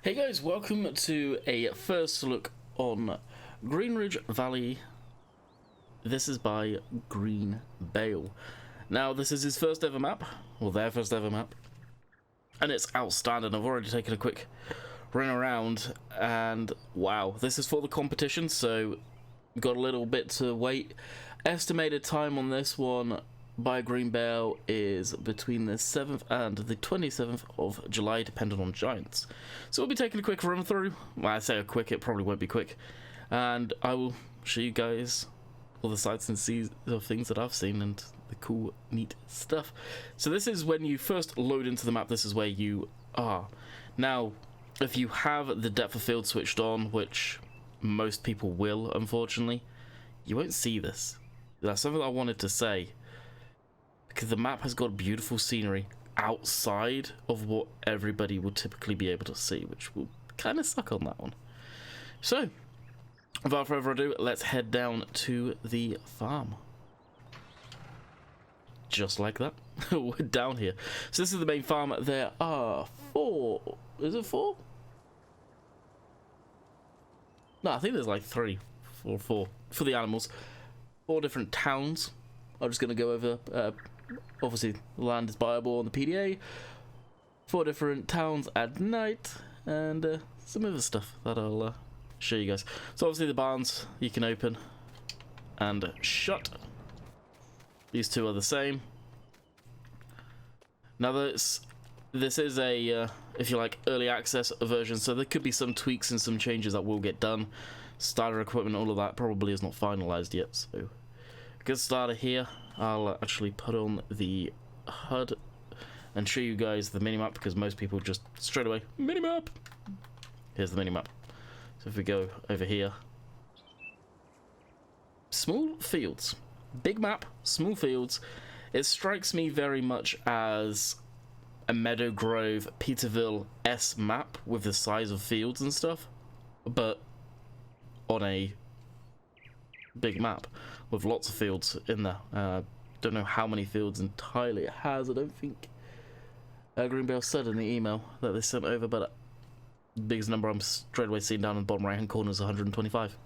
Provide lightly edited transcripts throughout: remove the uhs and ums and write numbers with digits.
Hey guys, welcome to a first look on Greenwich Valley. This is by GreenBale. Now, this is his first ever map, or their first ever map, and it's outstanding. I've already taken a quick run around, and wow, this is for the competition, so got a little bit to wait. Estimated time on this one by GreenBale is between the 7th and the 27th of July, depending on Giants. So we'll be taking a quick run through. Well, I say a quick, it probably won't be quick. And I will show you guys all the sights and sees of things that I've seen and the cool, neat stuff. So this is when you first load into the map, this is where you are. Now, if you have the depth of field switched on, which most people will, unfortunately, you won't see this. That's something I wanted to say, because the map has got beautiful scenery outside of what everybody would typically be able to see, which will kind of suck on that one. So, without further ado, let's head down to the farm. Just like that, we're down here. So this is the main farm. There are 4. Is it 4? No, I think there's like 3 or 4 for the animals. 4 different towns. I'm just going to go over. Obviously, the land is buyable on the PDA. 4 different towns at night, and some other stuff that I'll show you guys. So obviously the barns you can open and shut. These 2 are the same. Now this is a, if you like, early access version, so there could be some tweaks and some changes that will get done. Starter equipment, all of that probably is not finalized yet, so good starter here. I'll actually put on the HUD and show you guys the minimap, because most people just straight away, minimap! Here's the minimap. So if we go over here, small fields, big map, small fields. It strikes me very much as a Meadow Grove, Peterville-esque map with the size of fields and stuff, but on a big map with lots of fields in there. Don't know how many fields entirely it has. I don't think GreenBale said in the email that they sent over, but the biggest number I'm straight away seeing down in the bottom right hand corner is 125.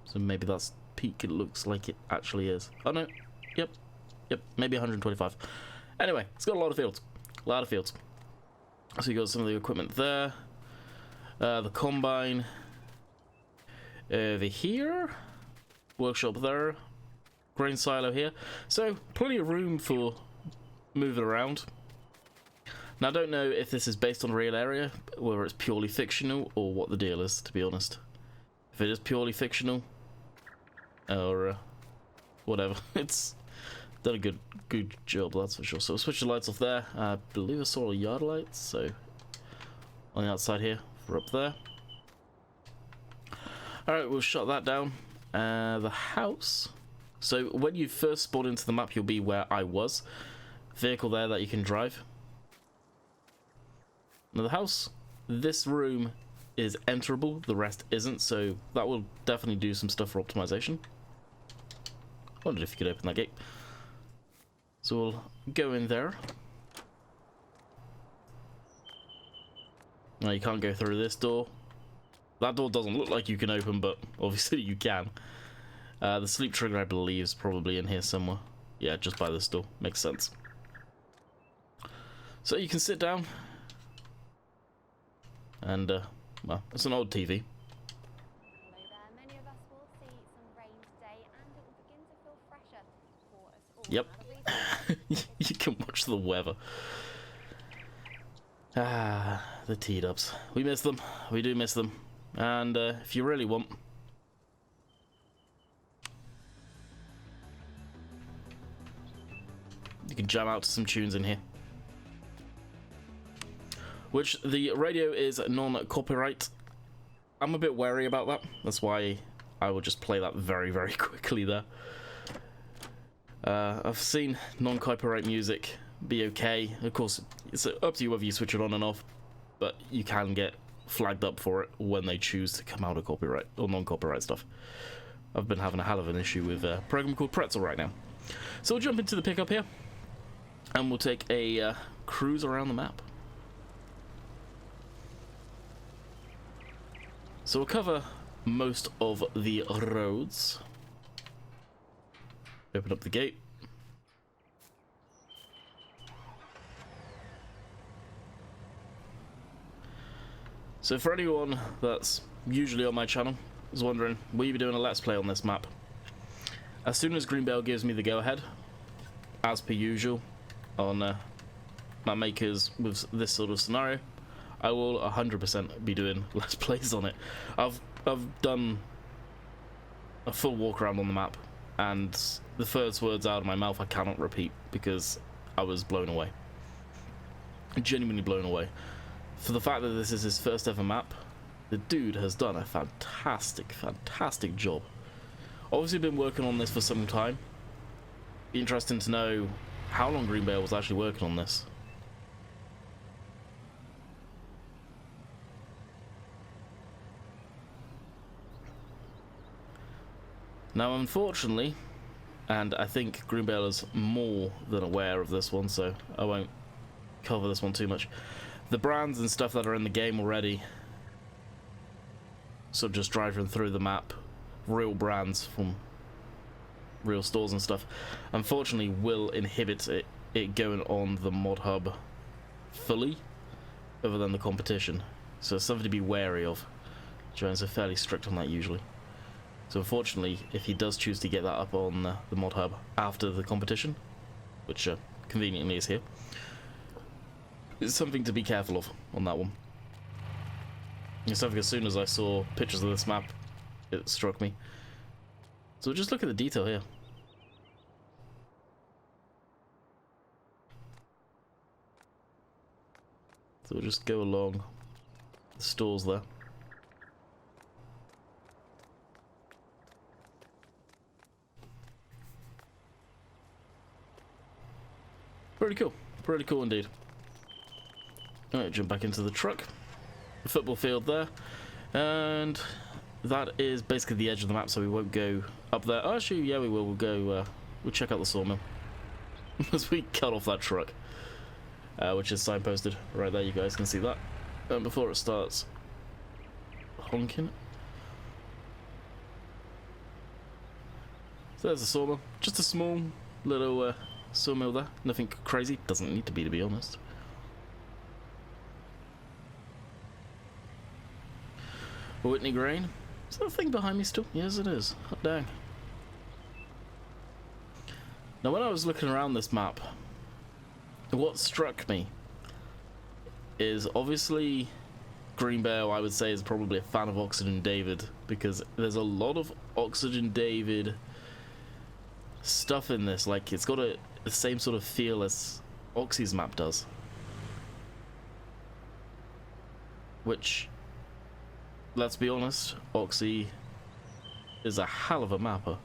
So maybe that's peak. It looks like it actually is. Oh no, yep, maybe 125. Anyway, it's got a lot of fields, So you got some of the equipment there, the combine over here, workshop there, grain silo here, so plenty of room for moving around. Now I don't know if this is based on a real area, whether it's purely fictional or what the deal is, to be honest. If it is purely fictional or whatever, it's done a good job, that's for sure. So we'll switch the lights off there. I believe I saw a yard lights, so on the outside here, we're up there. Alright, we'll shut that down. The house. So when you first spawn into the map, you'll be where I was. Vehicle there that you can drive. Now the house, this room is enterable, the rest isn't, so that will definitely do some stuff for optimization. Wondered if you could open that gate. So we'll go in there. Now you can't go through this door. That door doesn't look like you can open, but obviously you can. The sleep trigger, I believe, is probably in here somewhere. Yeah, just by this door. Makes sense. So you can sit down. And, well, it's an old TV. Hello there. Many of us will see some rain today, and it will begin to feel fresher for us all. Yep. You can watch the weather. Ah, the T-dubs. We miss them. We do miss them. And if you really want, you can jam out to some tunes in here. Which the radio is non-copyright. I'm a bit wary about that. That's why I will just play that very, very quickly there. I've seen non-copyright music be okay. Of course, it's up to you whether you switch it on and off, but you can get flagged up for it when they choose to come out of copyright or non-copyright stuff. I've been having a hell of an issue with a program called Pretzel right now. So we'll jump into the pickup here, and we'll take a cruise around the map. So we'll cover most of the roads. Open up the gate. So for anyone that's usually on my channel is wondering, will you be doing a let's play on this map? As soon as GreenBale gives me the go-ahead, as per usual on map makers with this sort of scenario, I will 100% be doing let's plays on it. I've done a full walk around on the map, and the first words out of my mouth I cannot repeat because I was blown away. Genuinely blown away. For the fact that this is his first ever map, the dude has done a fantastic job. Obviously been working on this for some time. Be interesting to know how long GreenBale was actually working on this. Now unfortunately, and I think GreenBale is more than aware of this one, so I won't cover this one too much. The brands and stuff that are in the game already, so just driving through the map, real brands from real stores and stuff, unfortunately will inhibit it going on the mod hub fully, other than the competition. So it's something to be wary of. Jones are fairly strict on that usually. So unfortunately, if he does choose to get that up on the mod hub after the competition, which conveniently is here, it's something to be careful of on that one. It's something as soon as I saw pictures of this map, it struck me. So just look at the detail here. So we'll just go along the stores there. Pretty cool indeed. Alright, jump back into the truck. The football field there. And that is basically the edge of the map, so we won't go up there. Oh, actually, yeah, we will. We'll go, we'll check out the sawmill. As we cut off that truck. Which is signposted right there, you guys can see that. And before it starts honking. So there's the sawmill. Just a small little sawmill there. Nothing crazy. Doesn't need to be honest. Whitney Grain. Is that a thing behind me still? Yes, it is. Hot dang. Now, when I was looking around this map, what struck me is obviously GreenBale, I would say, is probably a fan of Oxygen David, because there's a lot of Oxygen David stuff in this. Like, it's got the same sort of feel as Oxy's map does, which, let's be honest, Oxy is a hell of a mapper.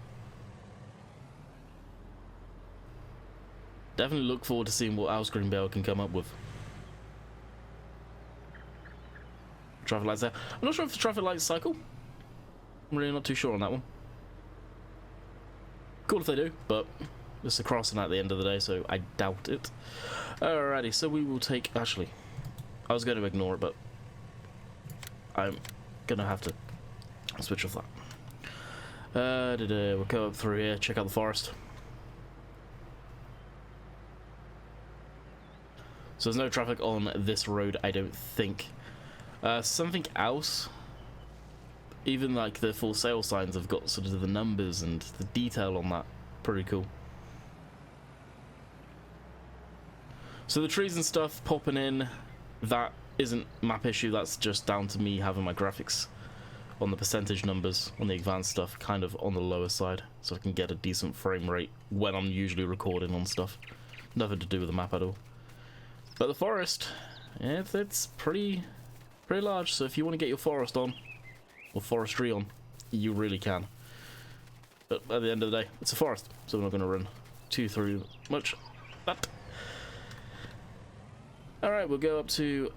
Definitely look forward to seeing what else GreenBale can come up with. Traffic lights there. I'm not sure if the traffic lights cycle. I'm really not too sure on that one. Cool if they do, but it's a crossing at the end of the day, so I doubt it. Alrighty, so we will take... Actually, I was going to ignore it, but I'm going to have to switch off that. We'll go up through here, check out the forest. So there's no traffic on this road, I don't think. Something else, even like the full sale signs have got sort of the numbers and the detail on that. Pretty cool. So the trees and stuff popping in, that isn't map issue, that's just down to me having my graphics on the percentage numbers on the advanced stuff kind of on the lower side, so I can get a decent frame rate when I'm usually recording on stuff. Nothing to do with the map at all. But the forest, it's pretty large, so if you want to get your forest on, or forestry on, you really can. But at the end of the day, it's a forest, so we're not going to run too through much that. Alright, we'll go up to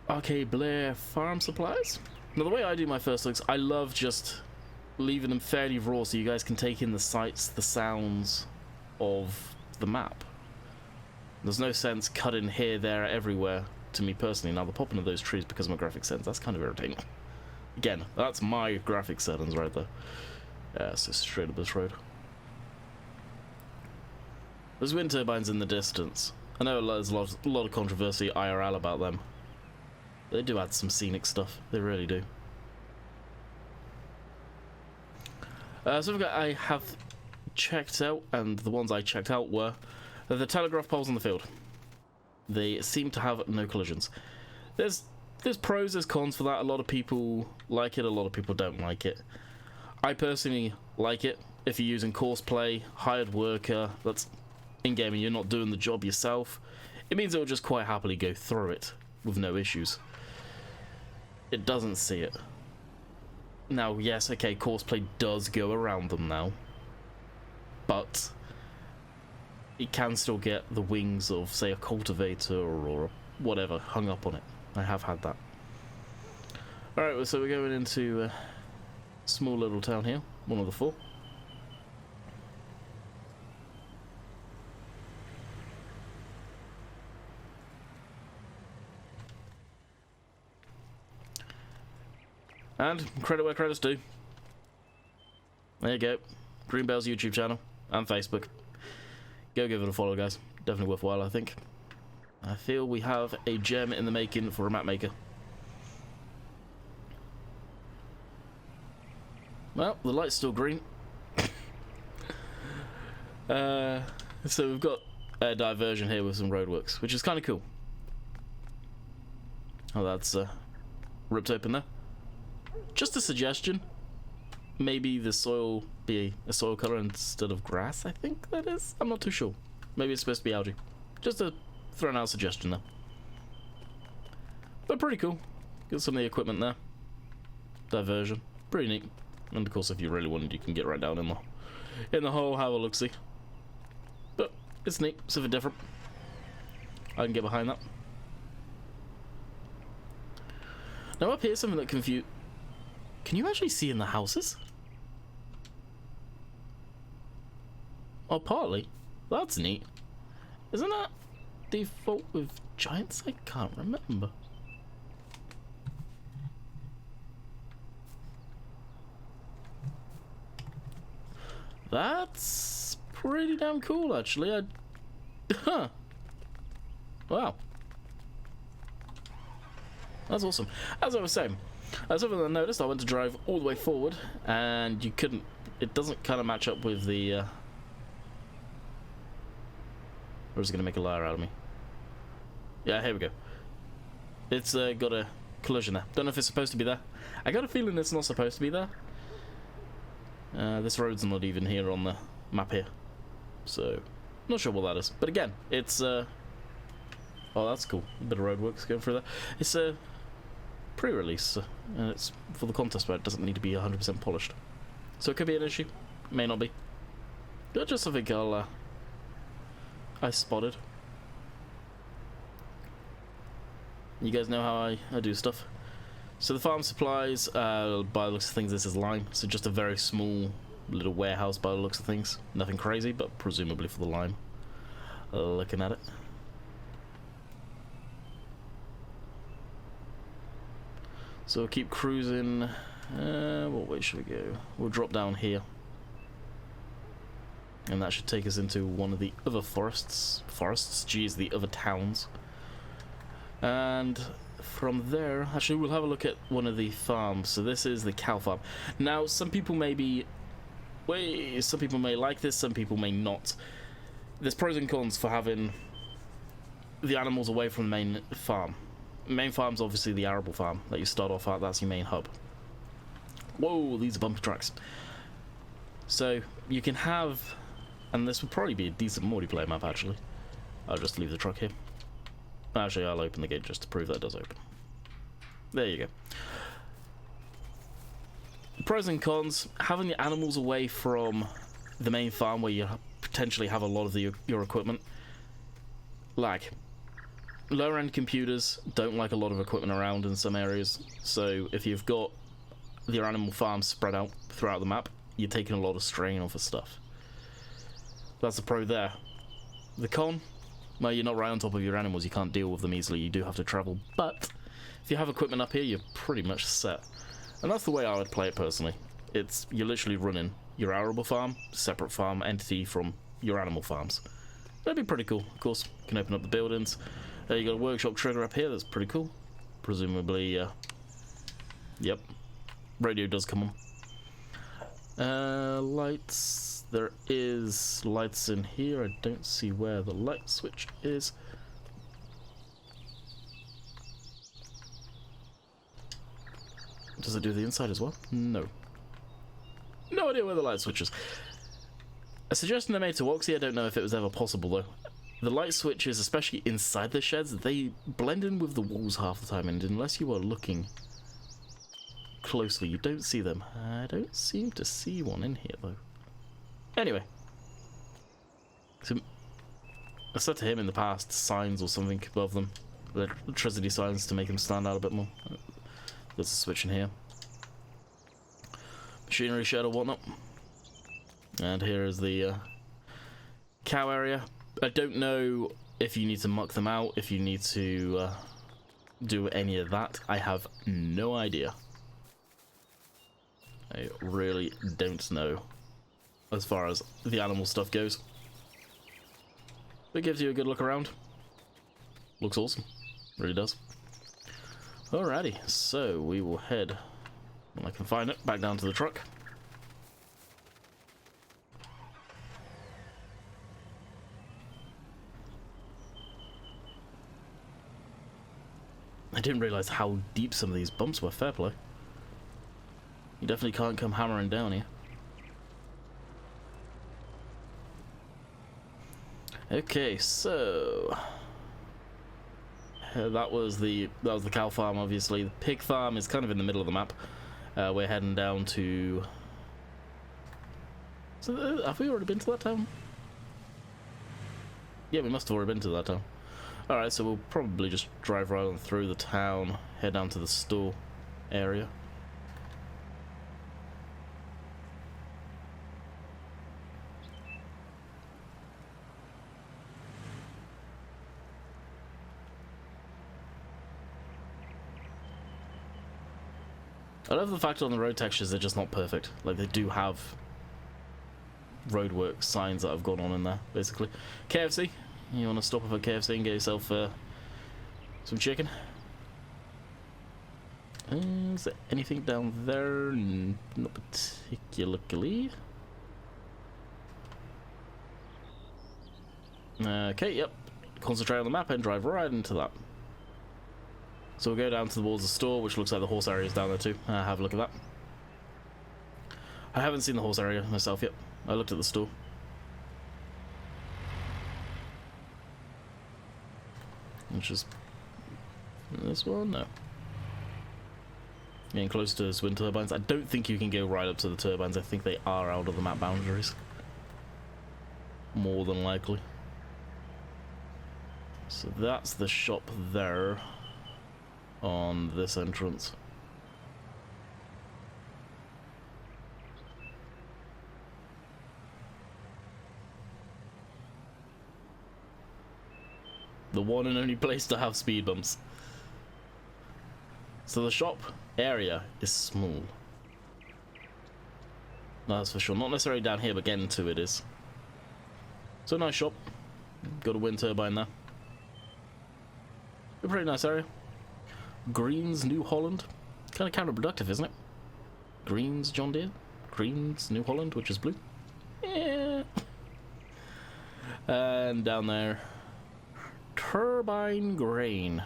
Arcade Blair Farm Supplies. Now, the way I do my first looks, I love just leaving them fairly raw so you guys can take in the sights, the sounds of the map. There's no sense cutting here, there, everywhere, to me personally. Now, the popping of those trees because of my graphic sense, that's kind of irritating. Again, that's my graphic settings right there. Yeah, so straight up this road. There's wind turbines in the distance. I know there's a lot of controversy IRL about them. They do add some scenic stuff. They really do. So I have checked out, and the ones I checked out were the telegraph poles in the field. They seem to have no collisions. There's pros, there's cons for that. A lot of people like it, a lot of people don't like it. I personally like it. If you're using course play, hired worker, that's in-game and you're not doing the job yourself, it means it will just quite happily go through it with no issues. It doesn't see it. Now, yes, okay, course play does go around them now, but it can still get the wings of, say, a cultivator or whatever hung up on it. I have had that. Alright, so we're going into a small little town here, one of the four. And credit where credit's due. There you go. GreenBales YouTube channel and Facebook. Go give it a follow, guys. Definitely worthwhile, I think. I feel we have a gem in the making for a map maker. Well, the light's still green. So we've got a diversion here with some roadworks, which is kind of cool. Oh, that's ripped open there. Just a suggestion. Maybe the soil be a soil color instead of grass, I think that is. I'm not too sure. Maybe it's supposed to be algae. Just a thrown out suggestion there. But pretty cool. Got some of the equipment there. Diversion. Pretty neat. And of course, if you really wanted, you can get right down in the hole, have a look-see. But it's neat, something different. I can get behind that. Now up here, something that confused. Can you actually see in the houses? Oh, partly. That's neat. Isn't that default with giants? I can't remember. That's pretty damn cool, actually. Huh. Wow. That's awesome. As I was saying, something I noticed, I went to drive all the way forward, and you couldn't. It doesn't kind of match up with the. Or is it going to make a liar out of me? Yeah, here we go. It's got a collision there. Don't know if it's supposed to be there. I got a feeling it's not supposed to be there. This road's not even here on the map here, so not sure what that is. But again, it's oh, that's cool. A bit of roadworks going through there. It's a pre-release, and it's for the contest where it doesn't need to be 100% polished, so it could be an issue. May not be. But just something I spotted. You guys know how I do stuff. So the farm supplies, by the looks of things, this is lime. So just a very small little warehouse by the looks of things. Nothing crazy, but presumably for the lime. Looking at it. So we'll keep cruising. What way should we go? We'll drop down here. And that should take us into one of the other forests. Geez, the other towns. And from there, actually, we'll have a look at one of the farms. So this is the cow farm. Now, some people may like this, some people may not. There's pros and cons for having the animals away from the main farm. Main farm's obviously the arable farm that you start off at. That's your main hub. Whoa, these are bumpy tracks. So you can have, and this would probably be a decent multiplayer map actually. I'll just leave the truck here. Actually, I'll open the gate just to prove that it does open. There you go. Pros and cons: having the animals away from the main farm where you potentially have a lot of your equipment. Like, lower end computers don't like a lot of equipment around in some areas, so if you've got your animal farm spread out throughout the map, you're taking a lot of strain off of stuff. That's the pro there. The con: well, you're not right on top of your animals, you can't deal with them easily, you do have to travel, but if you have equipment up here, you're pretty much set. And that's the way I would play it personally. It's, you're literally running your arable farm, separate farm entity from your animal farms. That'd be pretty cool. Of course, you can open up the buildings. You got a workshop trigger up here, that's pretty cool. Presumably, yep, radio does come on. Lights, there is lights in here. I don't see where the light switch is. Does it do the inside as well? No. No idea where the light switch is. A suggestion I made to Oxy, I don't know if it was ever possible though. The light switches, especially inside the sheds, they blend in with the walls half the time, and unless you are looking closely, you don't see them. I don't seem to see one in here though. Anyway. So, I said to him in the past, signs or something above them. Electricity signs to make them stand out a bit more. There's a switch in here. Machinery shed or whatnot. And here is the cow area. I don't know if you need to muck them out, if you need to do any of that. I have no idea. I really don't know as far as the animal stuff goes. It gives you a good look around. Looks awesome. Really does. Alrighty, so we will head, when I can find it, back down to the truck. I didn't realise how deep some of these bumps were, fair play. You definitely can't come hammering down here. Okay, so that was the cow farm, obviously. The pig farm is kind of in the middle of the map. We're heading down to... So, have we already been to that town? Yeah, we must have already been to that town. Alright, so we'll probably just drive right on through the town, head down to the store area. I love the fact on the road textures they're just not perfect. Like, they do have roadwork signs that have gone on in there, basically. KFC. You want to stop off at KFC and get yourself some chicken? Is there anything down there? Not particularly. Okay, yep. Concentrate on the map and drive right into that. So we'll go down towards the store, which looks like the horse area is down there too. Have a look at that. I haven't seen the horse area myself yet. I looked at the store. Which is this one? No. Getting close to those wind turbines. I don't think you can go right up to the turbines. I think they are out of the map boundaries. More than likely. So that's the shop there on this entrance. The one and only place to have speed bumps. So the shop area is small. That's for sure. Not necessarily down here, but getting to it is. So nice shop. Got a wind turbine there. A pretty nice area. Greens, New Holland. Kind of counterproductive, isn't it? Greens, John Deere. Greens, New Holland, which is blue. Yeah. And down there, Turbine Grain.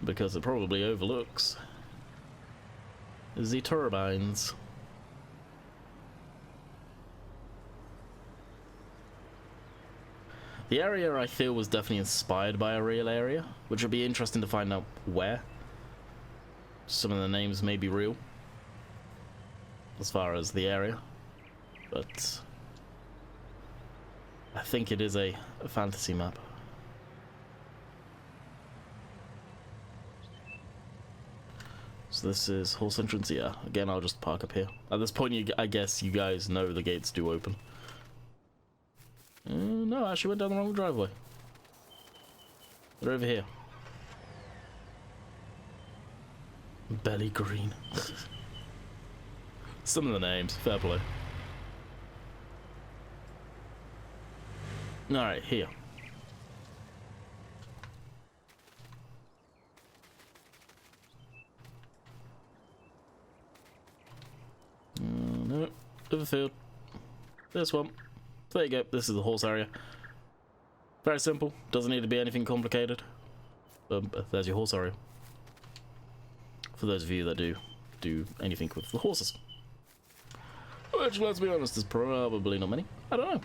Because it probably overlooks the turbines. The area I feel was definitely inspired by a real area, which would be interesting to find out where. Some of the names may be real, as far as the area, but I think it is a fantasy map. So this is horse entrance, yeah. Again, I'll just park up here. At this point, I guess you guys know the gates do open. No, I actually went down the wrong driveway. They're over here. Belly green. Some of the names, fair play. Alright, here. No, other field. This one. There you go, this is the horse area. Very simple, doesn't need to be anything complicated. There's your horse area. For those of you that do anything with the horses. Which, let's be honest, is probably not many. I don't know.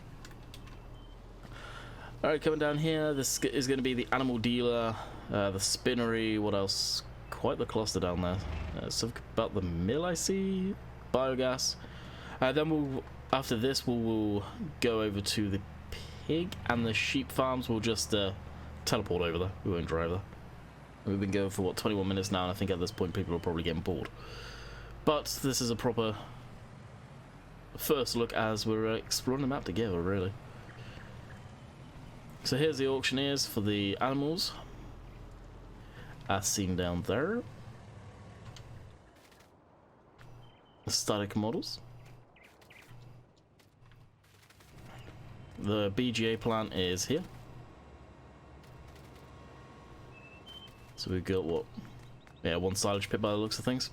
Alright, coming down here, this is going to be the animal dealer, the spinnery, what else? Quite the cluster down there. Something about the mill, I see. Biogas. Then after this, we'll go over to the pig and the sheep farms. We'll just teleport over there. We won't drive there. We've been going for, what, 21 minutes now, and I think at this point people are probably getting bored. But this is a proper first look as we're exploring the map together, really. So here's the auctioneers for the animals, as seen down there. The static models. The BGA plant is here. So we've got, what? Yeah, one silage pit by the looks of things.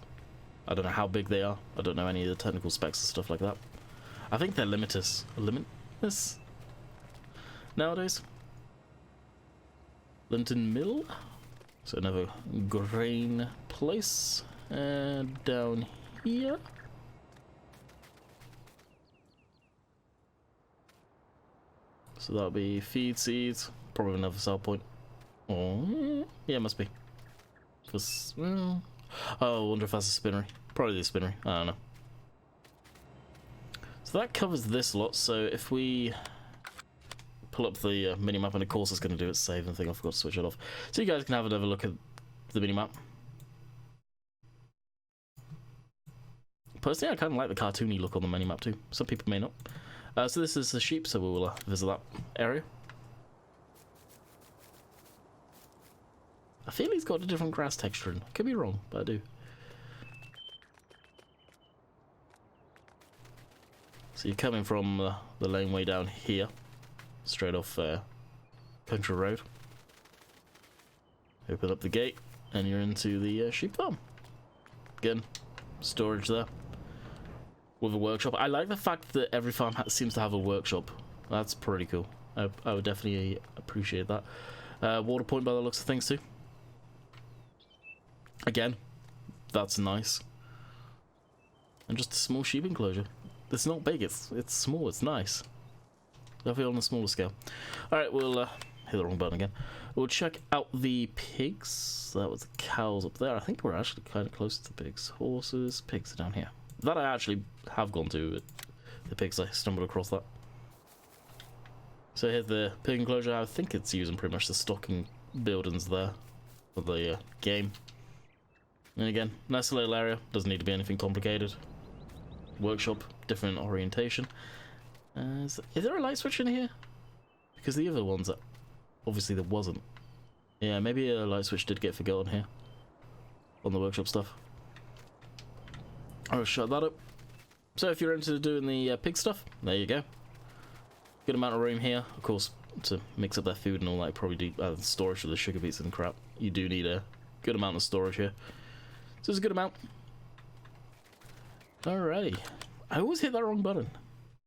I don't know how big they are. I don't know any of the technical specs and stuff like that. I think they're limitless nowadays. Linton Mill. So another grain place. And down here. So that'll be feed seeds. Probably another sell point. Oh, yeah, it must be. Oh, I wonder if that's a spinnery. Probably the spinnery. I don't know. So that covers this lot. So if we pull up the minimap, and of course it's going to do its save and thing. I forgot to switch it off. So you guys can have another look at the minimap. Personally, I kind of like the cartoony look on the minimap too. Some people may not. So this is the sheep, so we'll visit that area. I feel he's got a different grass texture in. Could be wrong, but I do. So you're coming from the laneway down here, straight off Country Road. Open up the gate, and you're into the sheep farm. Again, storage there. With a workshop. I like the fact that every farm seems to have a workshop. That's pretty cool. I would definitely appreciate that. Water point by the looks of things too. Again, that's nice. And just a small sheep enclosure. It's not big, it's small, it's nice. Definitely on a smaller scale. Alright, we'll hit the wrong button again. We'll check out the pigs. That was the cows up there. I think we're actually kind of close to the pigs. Horses, pigs are down here. That I actually have gone to. The pigs, I stumbled across that. So here's the pig enclosure. I think it's using pretty much the stocking buildings there for the game. And again, nice little area. Doesn't need to be anything complicated. Workshop, different orientation. Is there a light switch in here? Because the other ones, obviously there wasn't. Yeah, maybe a light switch did get forgotten here. On the workshop stuff. I'll shut that up. So if you're into doing the pig stuff, there you go. Good amount of room here. Of course, to mix up their food and all that, probably do storage for the sugar beets and crap. You do need a good amount of storage here. So it's a good amount. Alrighty. I always hit that wrong button.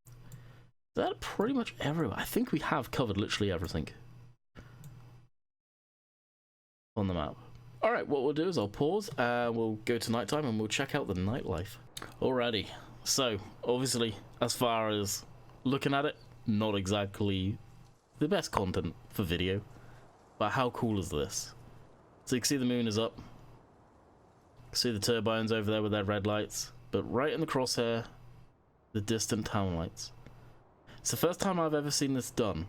Is that pretty much everywhere? I think we have covered literally everything on the map. Alright, what we'll do is I'll pause and we'll go to nighttime and we'll check out the nightlife. Alrighty. So, obviously, as far as looking at it, not exactly the best content for video. But how cool is this? So you can see the moon is up. See the turbines over there with their red lights. But right in the crosshair, the distant town lights. It's the first time I've ever seen this done.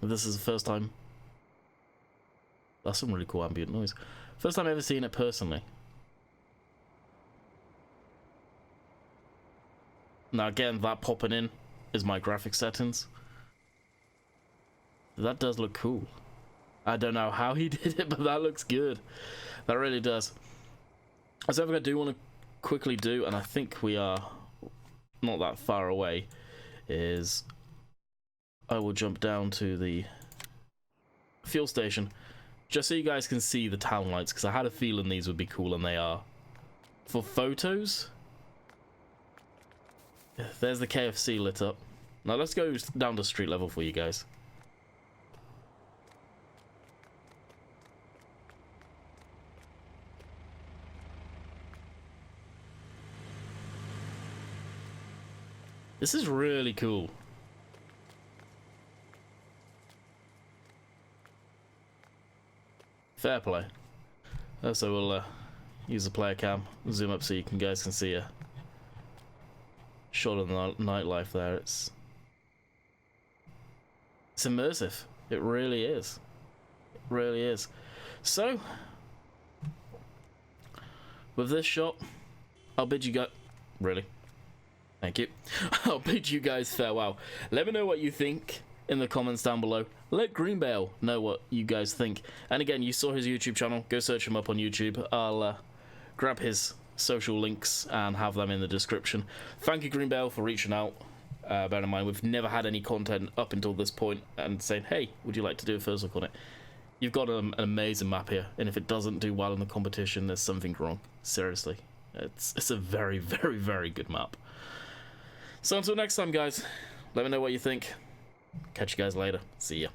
This is the first time. That's some really cool ambient noise. First time I've ever seen it personally. Now again, that popping in is my graphic settings. That does look cool. I don't know how he did it, but that looks good. That really does. Something I do want to quickly do, and I think we are not that far away, is I will jump down to the fuel station just so you guys can see the town lights, because I had a feeling these would be cool, and they are. For photos, there's the KFC lit up. Now let's go down to street level for you guys. This is really cool. Fair play. So we'll use the player cam, zoom up so you guys can see a shot of the nightlife there. It's immersive. It really is. It really is. So, with this shot, I'll bid you guys... Really? Thank you. I'll bid you guys farewell. Let me know what you think in the comments down below. Let GreenBale know what you guys think. And again, you saw his YouTube channel. Go search him up on YouTube. I'll grab his social links and have them in the description. Thank you, GreenBale, for reaching out. Bear in mind, we've never had any content up until this point and saying, hey, would you like to do a first look on it? You've got an amazing map here, and if it doesn't do well in the competition, there's something wrong. Seriously. It's a very, very, very good map. So until next time, guys, let me know what you think. Catch you guys later. See ya.